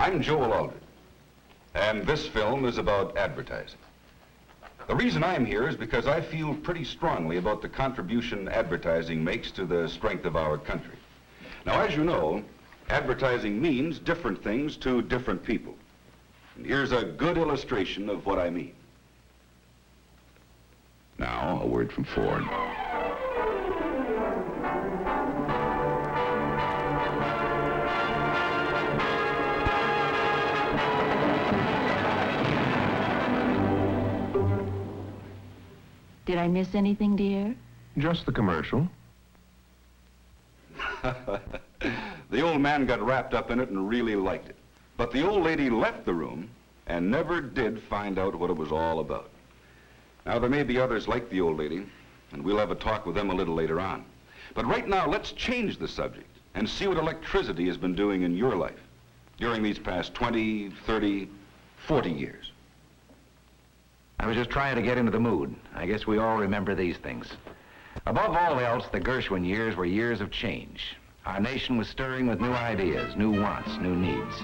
I'm Joel Alden, and this film is about advertising. The reason I'm here is because I feel pretty strongly about the contribution advertising makes to the strength of our country. Now, as you know, advertising means different things to different people. And here's a good illustration of what I mean. Now, a word from Ford. Did I miss anything, dear? Just the commercial. The old man got wrapped up in it and really liked it. But the old lady left the room and never did find out what it was all about. Now, there may be others like the old lady, and we'll have a talk with them a little later on. But right now, let's change the subject and see what electricity has been doing in your life during these past 20, 30, 40 years. I was just trying to get into the mood. I guess we all remember these things. Above all else, the Gershwin years were years of change. Our nation was stirring with new ideas, new wants, new needs.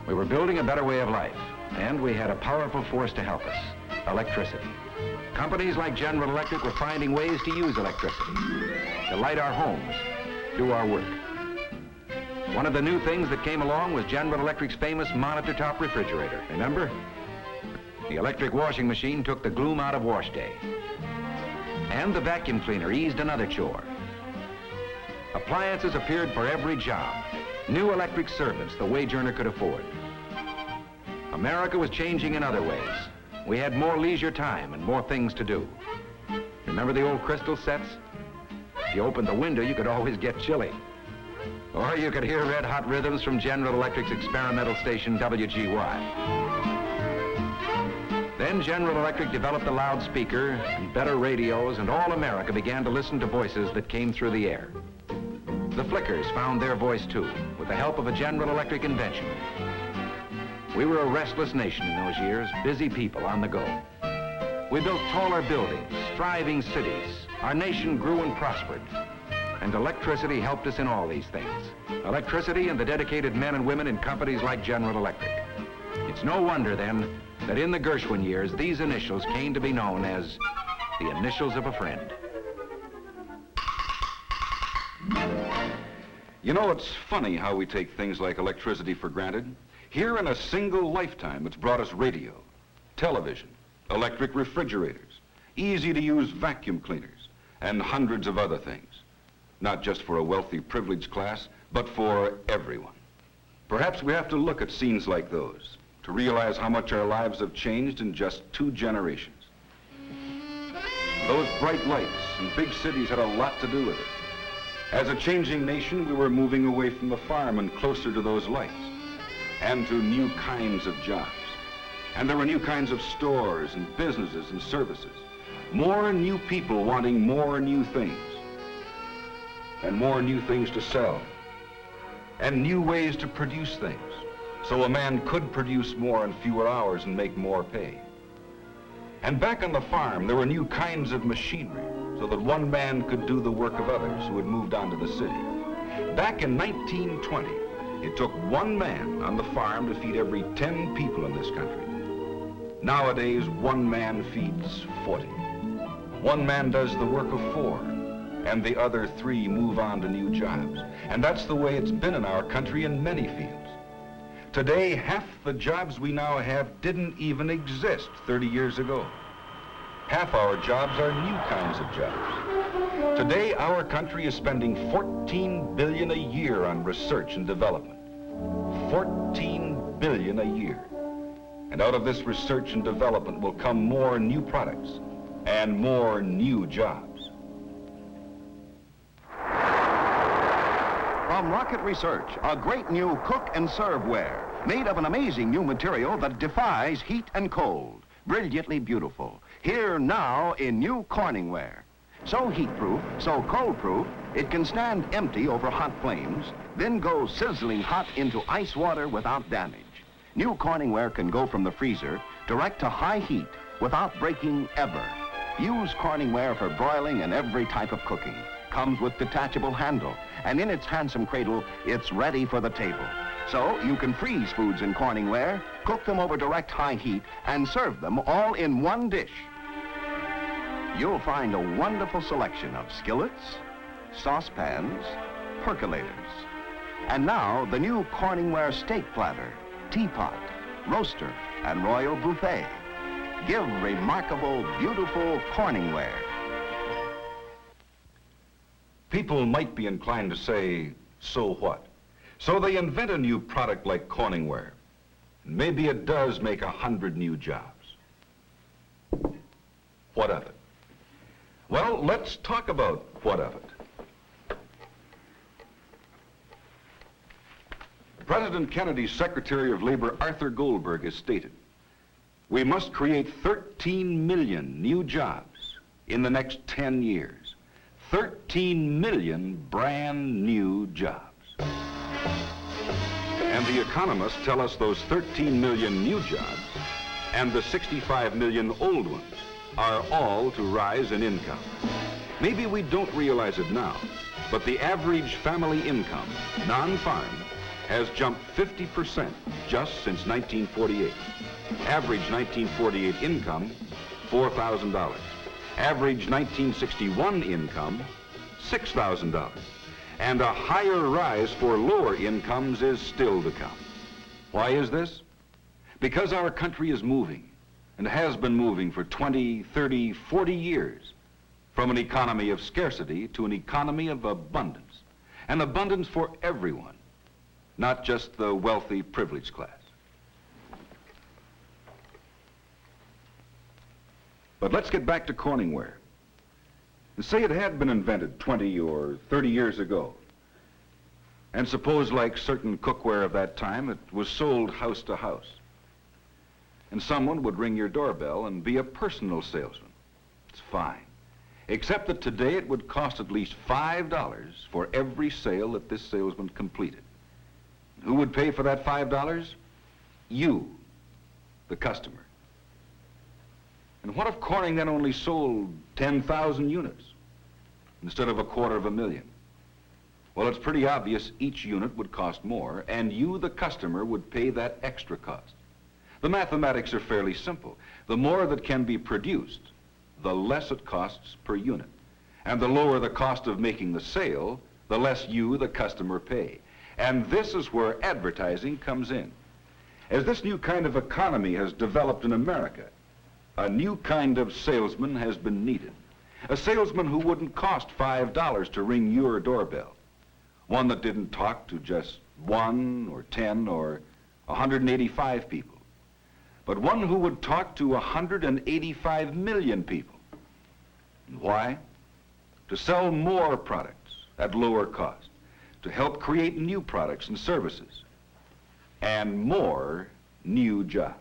We were building a better way of life, and we had a powerful force to help us, electricity. Companies like General Electric were finding ways to use electricity, to light our homes, do our work. One of the new things that came along was General Electric's famous monitor top refrigerator, remember? The electric washing machine took the gloom out of wash day. And the vacuum cleaner eased another chore. Appliances appeared for every job. New electric servants the wage earner could afford. America was changing in other ways. We had more leisure time and more things to do. Remember the old crystal sets? If you opened the window, you could always get chilly. Or you could hear red-hot rhythms from General Electric's experimental station, WGY. Then General Electric developed a loudspeaker and better radios, and all America began to listen to voices that came through the air. The Flickers found their voice too, with the help of a General Electric invention. We were a restless nation in those years, busy people on the go. We built taller buildings, thriving cities. Our nation grew and prospered. And electricity helped us in all these things. Electricity and the dedicated men and women in companies like General Electric. It's no wonder, then, that in the Gershwin years, these initials came to be known as the initials of a friend. You know, it's funny how we take things like electricity for granted. Here in a single lifetime, it's brought us radio, television, electric refrigerators, easy-to-use vacuum cleaners, and hundreds of other things. Not just for a wealthy, privileged class, but for everyone. Perhaps we have to look at scenes like those to realize how much our lives have changed in just 2 generations. Those bright lights in big cities had a lot to do with it. As a changing nation, we were moving away from the farm and closer to those lights, and to new kinds of jobs. And there were new kinds of stores and businesses and services. More new people wanting more new things, and more new things to sell, and new ways to produce things, so a man could produce more in fewer hours and make more pay. And back on the farm, there were new kinds of machinery, so that one man could do the work of others who had moved on to the city. Back in 1920, it took one man on the farm to feed every 10 people in this country. Nowadays, one man feeds 40. One man does the work of 4, and the other 3 move on to new jobs. And that's the way it's been in our country in many fields. Today, half the jobs we now have didn't even exist 30 years ago. Half our jobs are new kinds of jobs. Today, our country is spending $14 billion a year on research and development. $14 billion a year. And out of this research and development will come more new products and more new jobs. From Rocket Research, a great new cook and serve ware, made of an amazing new material that defies heat and cold. Brilliantly beautiful. Here now in new Corning Ware. So heat-proof, so cold-proof, it can stand empty over hot flames, then go sizzling hot into ice water without damage. New Corning Ware can go from the freezer direct to high heat without breaking ever. Use Corning Ware for broiling and every type of cooking. Comes with detachable handle, and in its handsome cradle, it's ready for the table. So you can freeze foods in Corning Ware, cook them over direct high heat, and serve them all in one dish. You'll find a wonderful selection of skillets, saucepans, percolators. And now, the new Corning Ware steak platter, teapot, roaster, and royal buffet. Give remarkable, beautiful Corning Ware. People might be inclined to say, so what? So they invent a new product like Corning Ware. Maybe it does make 100 new jobs. What of it? Well, let's talk about what of it. President Kennedy's Secretary of Labor, Arthur Goldberg, has stated, we must create 13 million new jobs in the next 10 years. 13 million brand new jobs. And the economists tell us those 13 million new jobs and the 65 million old ones are all to rise in income. Maybe we don't realize it now, but the average family income, non-farm, has jumped 50% just since 1948. Average 1948 income, $4,000. Average 1961 income, $6,000. And a higher rise for lower incomes is still to come. Why is this? Because our country is moving, and has been moving for 20, 30, 40 years, from an economy of scarcity to an economy of abundance. An abundance for everyone, not just the wealthy, privileged class. But let's get back to Corning Ware. And say it had been invented 20 or 30 years ago. And suppose, like certain cookware of that time, it was sold house to house. And someone would ring your doorbell and be a personal salesman. It's fine. Except that today it would cost at least $5 for every sale that this salesman completed. Who would pay for that $5? You, the customer. And what if Corning then only sold 10,000 units instead of 250,000? Well, it's pretty obvious each unit would cost more, and you, the customer, would pay that extra cost. The mathematics are fairly simple. The more that can be produced, the less it costs per unit. And the lower the cost of making the sale, the less you, the customer, pay. And this is where advertising comes in. As this new kind of economy has developed in America, a new kind of salesman has been needed. A salesman who wouldn't cost $5 to ring your doorbell. One that didn't talk to just 1 or 10 or 185 people. But one who would talk to 185 million people. And why? To sell more products at lower cost. To help create new products and services. And more new jobs.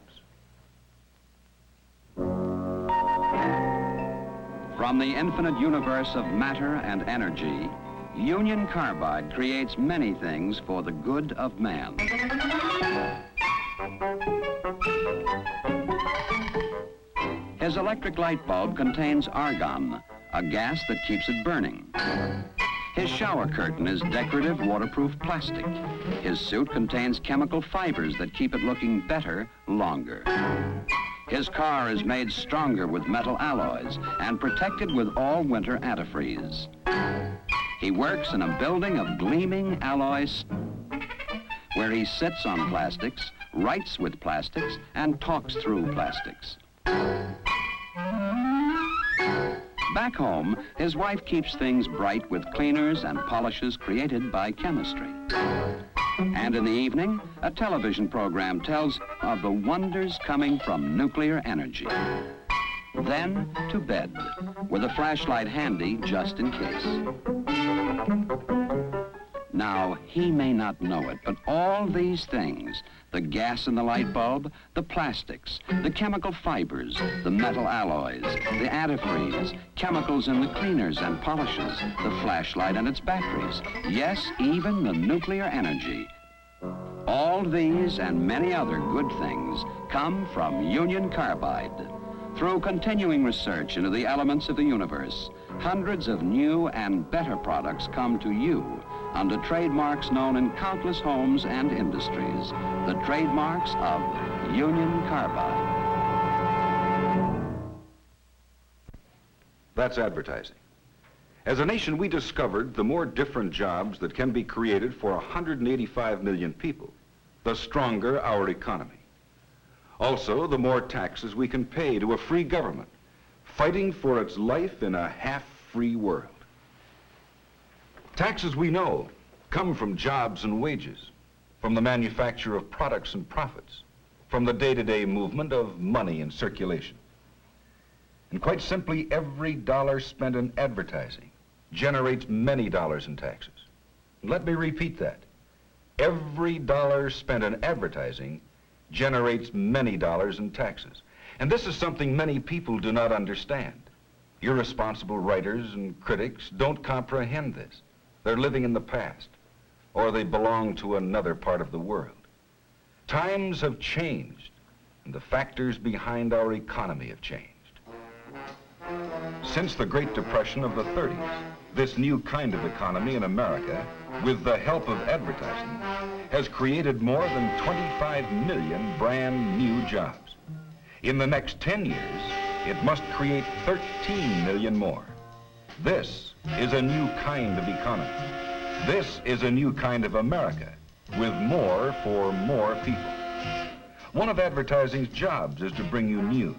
From the infinite universe of matter and energy, Union Carbide creates many things for the good of man. His electric light bulb contains argon, a gas that keeps it burning. His shower curtain is decorative waterproof plastic. His suit contains chemical fibers that keep it looking better longer. His car is made stronger with metal alloys and protected with all-winter antifreeze. He works in a building of gleaming alloys where he sits on plastics, writes with plastics, and talks through plastics. Back home, his wife keeps things bright with cleaners and polishes created by chemistry. And in the evening, a television program tells of the wonders coming from nuclear energy. Then to bed, with a flashlight handy just in case. Now, he may not know it, but all these things, the gas in the light bulb, the plastics, the chemical fibers, the metal alloys, the antifreeze, chemicals in the cleaners and polishes, the flashlight and its batteries, yes, even the nuclear energy. All these and many other good things come from Union Carbide. Through continuing research into the elements of the universe, hundreds of new and better products come to you under trademarks known in countless homes and industries, the trademarks of Union Carbide. That's advertising. As a nation, we discovered the more different jobs that can be created for 185 million people, the stronger our economy. Also, the more taxes we can pay to a free government, fighting for its life in a half-free world. Taxes, we know, come from jobs and wages, from the manufacture of products and profits, from the day-to-day movement of money in circulation. And quite simply, every dollar spent in advertising generates many dollars in taxes. Let me repeat that. Every dollar spent in advertising generates many dollars in taxes. And this is something many people do not understand. Irresponsible writers and critics don't comprehend this. They're living in the past, or they belong to another part of the world. Times have changed, and the factors behind our economy have changed. Since the Great Depression of the 30s, this new kind of economy in America, with the help of advertising, has created more than 25 million brand new jobs. In the next 10 years, it must create 13 million more. This is a new kind of economy. This is a new kind of America, with more for more people. One of advertising's jobs is to bring you news,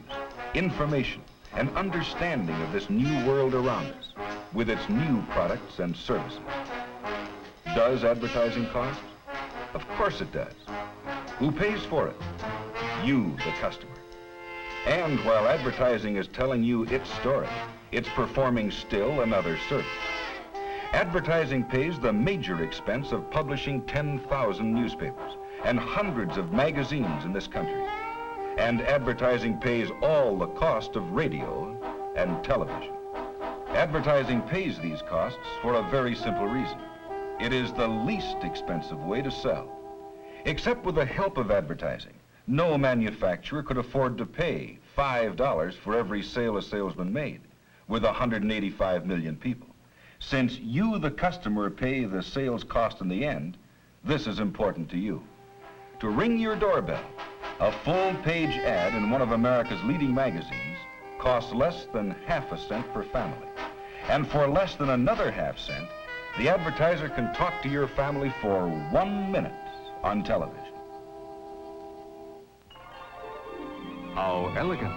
information, and understanding of this new world around us, with its new products and services. Does advertising cost? Of course it does. Who pays for it? You, the customer. And while advertising is telling you its story, it's performing still another service. Advertising pays the major expense of publishing 10,000 newspapers and hundreds of magazines in this country. And advertising pays all the cost of radio and television. Advertising pays these costs for a very simple reason. It is the least expensive way to sell. Except with the help of advertising, no manufacturer could afford to pay $5 for every sale a salesman made, with 185 million people. Since you, the customer, pay the sales cost in the end, this is important to you. To ring your doorbell, a full-page ad in one of America's leading magazines costs less than half a cent per family. And for less than another half cent, the advertiser can talk to your family for 1 minute on television. How elegant.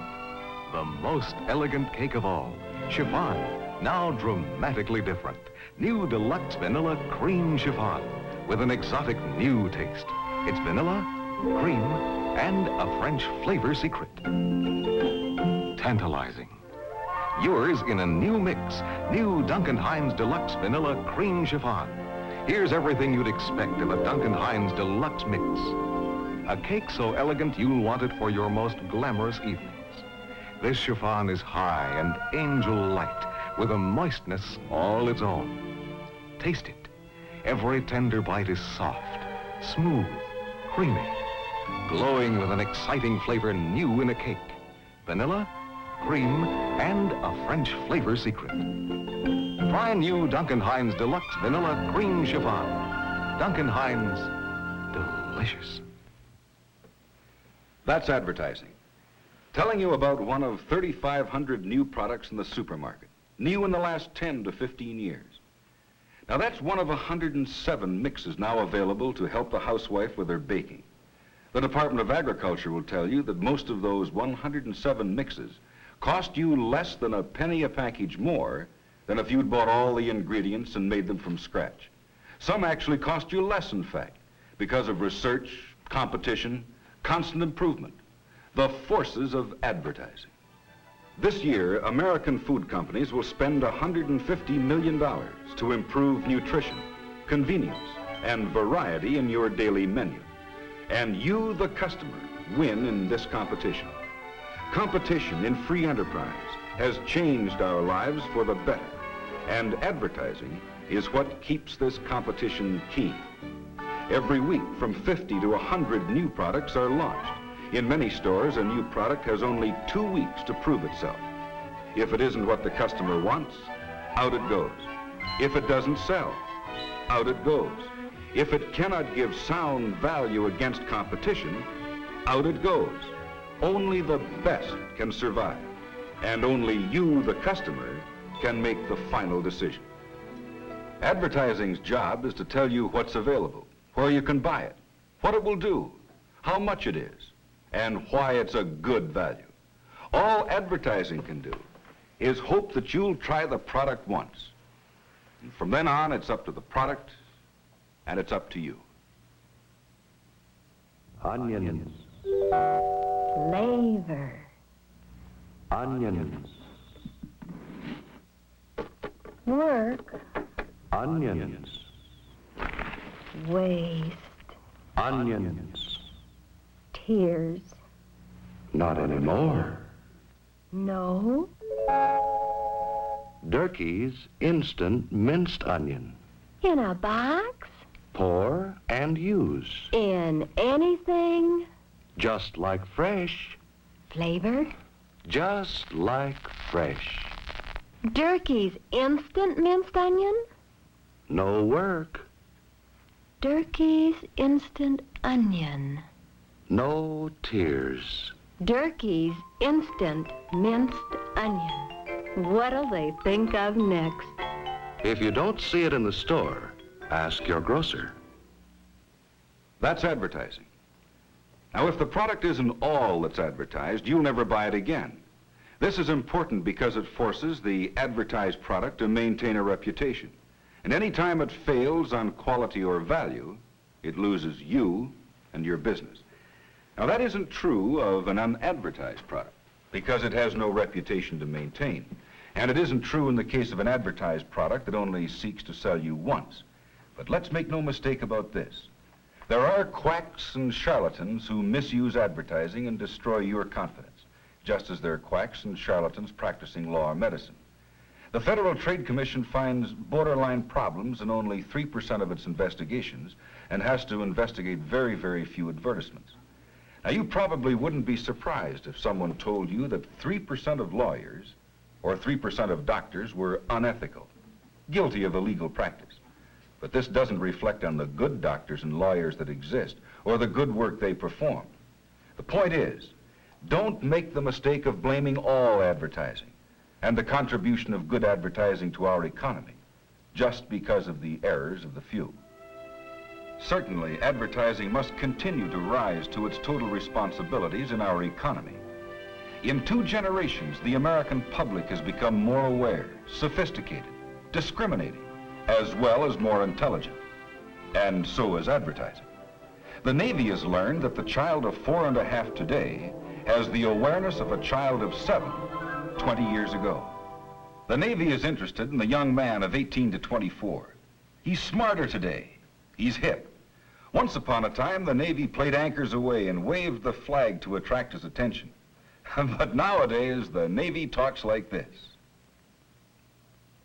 The most elegant cake of all. Chiffon, now dramatically different. New deluxe vanilla cream chiffon with an exotic new taste. It's vanilla, cream, and a French flavor secret. Tantalizing. Yours in a new mix. New Duncan Hines Deluxe Vanilla Cream Chiffon. Here's everything you'd expect of a Duncan Hines Deluxe Mix. A cake so elegant you'll want it for your most glamorous evenings. This chiffon is high and angel-light with a moistness all its own. Taste it. Every tender bite is soft, smooth, creamy, glowing with an exciting flavor new in a cake. Vanilla, cream, and a French flavor secret. Try new Duncan Hines Deluxe Vanilla Cream Chiffon. Duncan Hines, delicious. That's advertising. Telling you about one of 3,500 new products in the supermarket. New in the last 10 to 15 years. Now that's one of 107 mixes now available to help the housewife with her baking. The Department of Agriculture will tell you that most of those 107 mixes cost you less than a penny a package more than if you'd bought all the ingredients and made them from scratch. Some actually cost you less, in fact, because of research, competition, constant improvement, the forces of advertising. This year, American food companies will spend $150 million to improve nutrition, convenience, and variety in your daily menu. And you, the customer, win in this competition. Competition in free enterprise has changed our lives for the better, and advertising is what keeps this competition keen. Every week, from 50 to 100 new products are launched. In many stores, a new product has only 2 weeks to prove itself. If it isn't what the customer wants, out it goes. If it doesn't sell, out it goes. If it cannot give sound value against competition, out it goes. Only the best can survive, and only you, the customer, can make the final decision. Advertising's job is to tell you what's available, where you can buy it, what it will do, how much it is, and why it's a good value. All advertising can do is hope that you'll try the product once. And from then on, it's up to the product, and it's up to you. Onions. Flavor. Onions. Work. Onions. Waste. Onions. Tears. Not anymore. No. Durkee's instant minced onion. In a box? Pour and use. In anything? Just like fresh. Flavor? Just like fresh. Durkee's instant minced onion? No work. Durkee's instant onion. No tears. Durkee's instant minced onion. What'll they think of next? If you don't see it in the store, ask your grocer. That's advertising. Now, if the product isn't all that's advertised, you'll never buy it again. This is important because it forces the advertised product to maintain a reputation. And any time it fails on quality or value, it loses you and your business. Now, that isn't true of an unadvertised product because it has no reputation to maintain. And it isn't true in the case of an advertised product that only seeks to sell you once. But let's make no mistake about this. There are quacks and charlatans who misuse advertising and destroy your confidence, just as there are quacks and charlatans practicing law or medicine. The Federal Trade Commission finds borderline problems in only 3% of its investigations and has to investigate very, very few advertisements. Now, you probably wouldn't be surprised if someone told you that 3% of lawyers or 3% of doctors were unethical, guilty of illegal practice. But this doesn't reflect on the good doctors and lawyers that exist or the good work they perform. The point is, don't make the mistake of blaming all advertising and the contribution of good advertising to our economy just because of the errors of the few. Certainly, advertising must continue to rise to its total responsibilities in our economy. In 2 generations, the American public has become more aware, sophisticated, discriminating, as well as more intelligent. And so is advertising. The Navy has learned that the child of 4 1/2 today has the awareness of a child of 7 20 years ago. The Navy is interested in the young man of 18 to 24. He's smarter today. He's hip. Once upon a time, the Navy played anchors away and waved the flag to attract his attention. But nowadays, the Navy talks like this.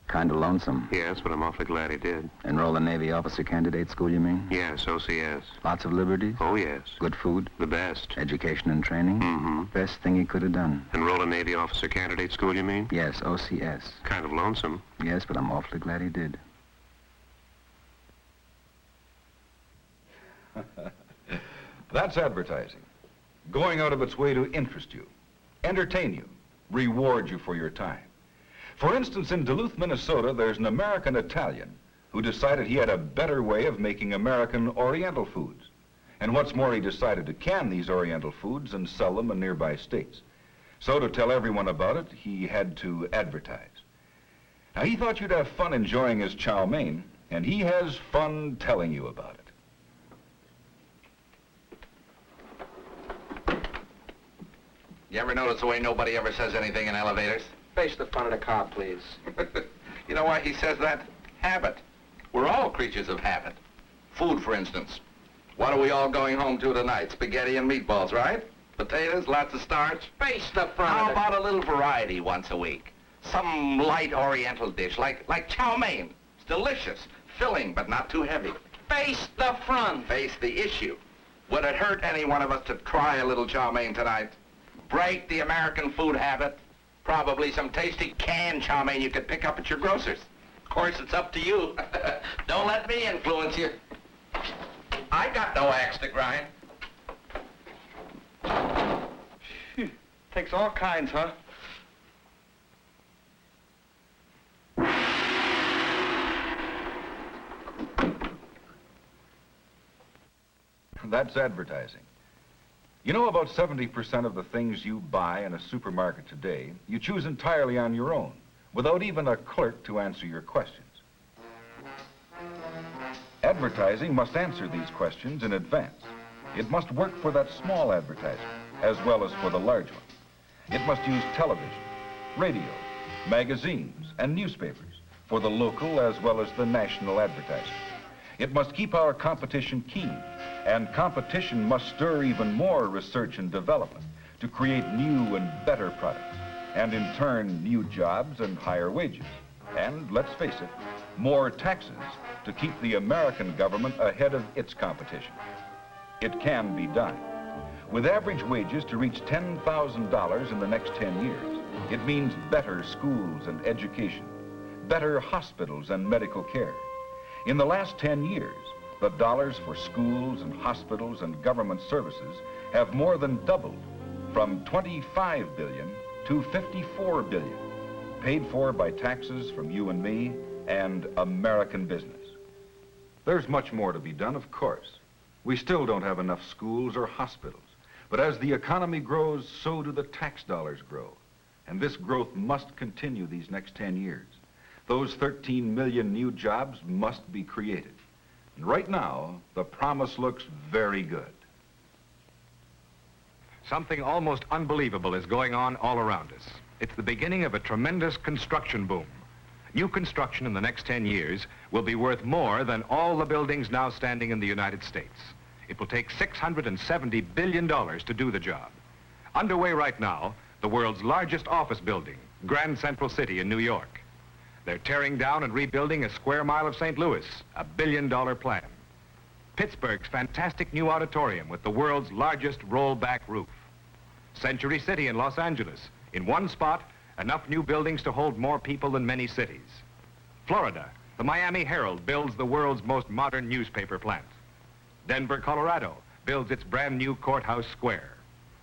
Kind of lonesome. Yes, but I'm awfully glad he did. Enroll in Navy officer candidate school, you mean? Yes, OCS. Lots of liberties? Oh, yes. Good food? The best. Education and training? Mm-hmm. Best thing he could have done. Enroll in Navy officer candidate school, you mean? Yes, OCS. Kind of lonesome. Yes, but I'm awfully glad he did. That's advertising. Going out of its way to interest you, entertain you, reward you for your time. For instance, in Duluth, Minnesota, there's an American Italian who decided he had a better way of making American Oriental foods. And what's more, he decided to can these Oriental foods and sell them in nearby states. So to tell everyone about it, he had to advertise. Now, he thought you'd have fun enjoying his chow mein, and he has fun telling you about it. You ever notice the way nobody ever says anything in elevators? Face the front of the car, please. You know why he says that? Habit. We're all creatures of habit. Food, for instance. What are we all going home to tonight? Spaghetti and meatballs, right? Potatoes, lots of starch. Face the front How of the... about a little variety once a week? Some light Oriental dish, like chow mein. It's delicious, filling, but not too heavy. Face the front. Face the issue. Would it hurt any one of us to try a little chow mein tonight? Break the American food habit? Probably some tasty canned chow mein you could pick up at your grocer's. Of course, it's up to you. Don't let me influence you. I got no axe to grind. Takes all kinds, huh? That's advertising. You know, about 70% of the things you buy in a supermarket today, you choose entirely on your own, without even a clerk to answer your questions. Advertising must answer these questions in advance. It must work for that small advertiser, as well as for the large one. It must use television, radio, magazines, and newspapers for the local as well as the national advertising. It must keep our competition keen, and competition must stir even more research and development to create new and better products, and in turn, new jobs and higher wages. And let's face it, more taxes to keep the American government ahead of its competition. It can be done. With average wages to reach $10,000 in the next 10 years, it means better schools and education, better hospitals and medical care. In the last 10 years, the dollars for schools and hospitals and government services have more than doubled, from $25 billion to $54 billion, paid for by taxes from you and me and American business. There's much more to be done, of course. We still don't have enough schools or hospitals. But as the economy grows, so do the tax dollars grow. And this growth must continue these next 10 years. Those 13 million new jobs must be created. And right now, the promise looks very good. Something almost unbelievable is going on all around us. It's the beginning of a tremendous construction boom. New construction in the next 10 years will be worth more than all the buildings now standing in the United States. It will take $670 billion to do the job. Underway right now, the world's largest office building, Grand Central City in New York. They're tearing down and rebuilding a square mile of St. Louis, a billion-dollar plan. Pittsburgh's fantastic new auditorium with the world's largest rollback roof. Century City in Los Angeles. In one spot, enough new buildings to hold more people than many cities. Florida, the Miami Herald builds the world's most modern newspaper plant. Denver, Colorado builds its brand new courthouse square.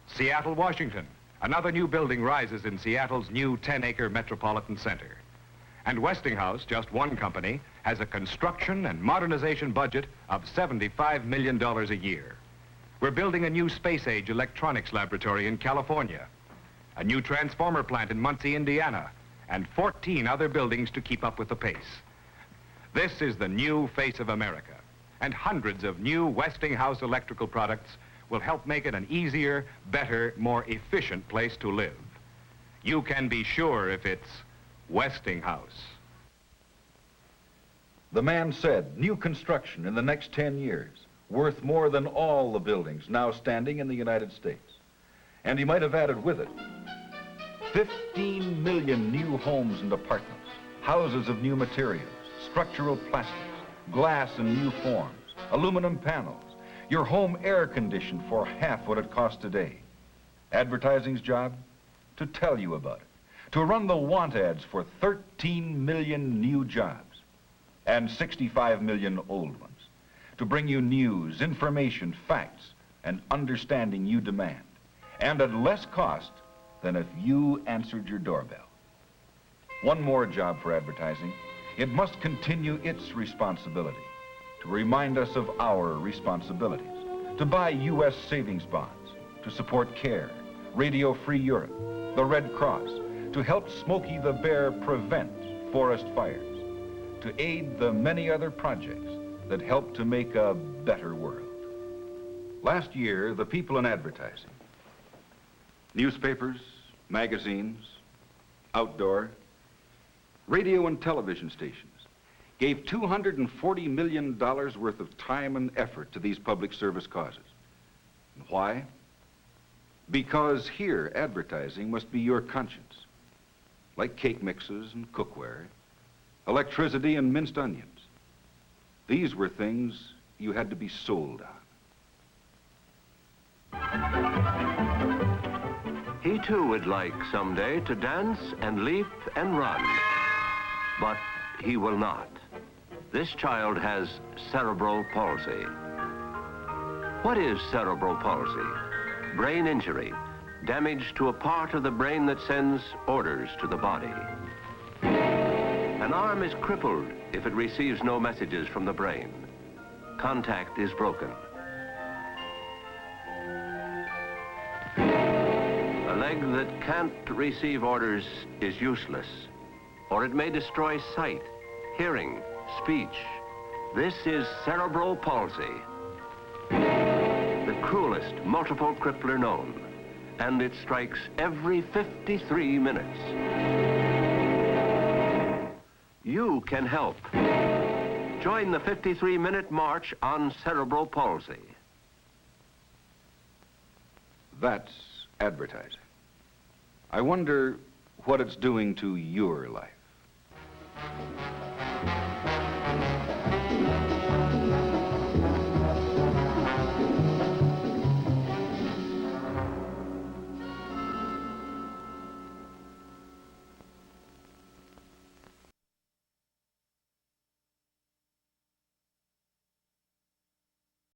Seattle, Washington, another new building rises in Seattle's new 10-acre metropolitan center. And Westinghouse, just one company, has a construction and modernization budget of $75 million a year. We're building a new space-age electronics laboratory in California, a new transformer plant in Muncie, Indiana, and 14 other buildings to keep up with the pace. This is the new face of America, and hundreds of new Westinghouse electrical products will help make it an easier, better, more efficient place to live. You can be sure if it's Westinghouse. The man said new construction in the next 10 years, worth more than all the buildings now standing in the United States. And he might have added with it 15 million new homes and apartments, houses of new materials, structural plastics, glass in new forms, aluminum panels, your home air conditioned for half what it costs today. Advertising's job? To tell you about it. To run the want ads for 13 million new jobs and 65 million old ones. To bring you news, information, facts, and understanding you demand. And at less cost than if you answered your doorbell. One more job for advertising. It must continue its responsibility to remind us of our responsibilities, to buy U.S. savings bonds, to support CARE, Radio Free Europe, the Red Cross, to help Smokey the Bear prevent forest fires, to aid the many other projects that help to make a better world. Last year, the people in advertising, newspapers, magazines, outdoor, radio and television stations, gave $240 million worth of time and effort to these public service causes. And why? Because here, advertising must be your conscience, like cake mixes and cookware, electricity and minced onions. These were things you had to be sold on. He too would like someday to dance and leap and run. But he will not. This child has cerebral palsy. What is cerebral palsy? Brain injury, damage to a part of the brain that sends orders to the body. An arm is crippled if it receives no messages from the brain. Contact is broken. A leg that can't receive orders is useless, or it may destroy sight, hearing, speech. This is cerebral palsy, the cruelest multiple crippler known, and it strikes every 53 minutes. You can help. Join the 53-minute march on cerebral palsy. That's advertising. I wonder what it's doing to your life.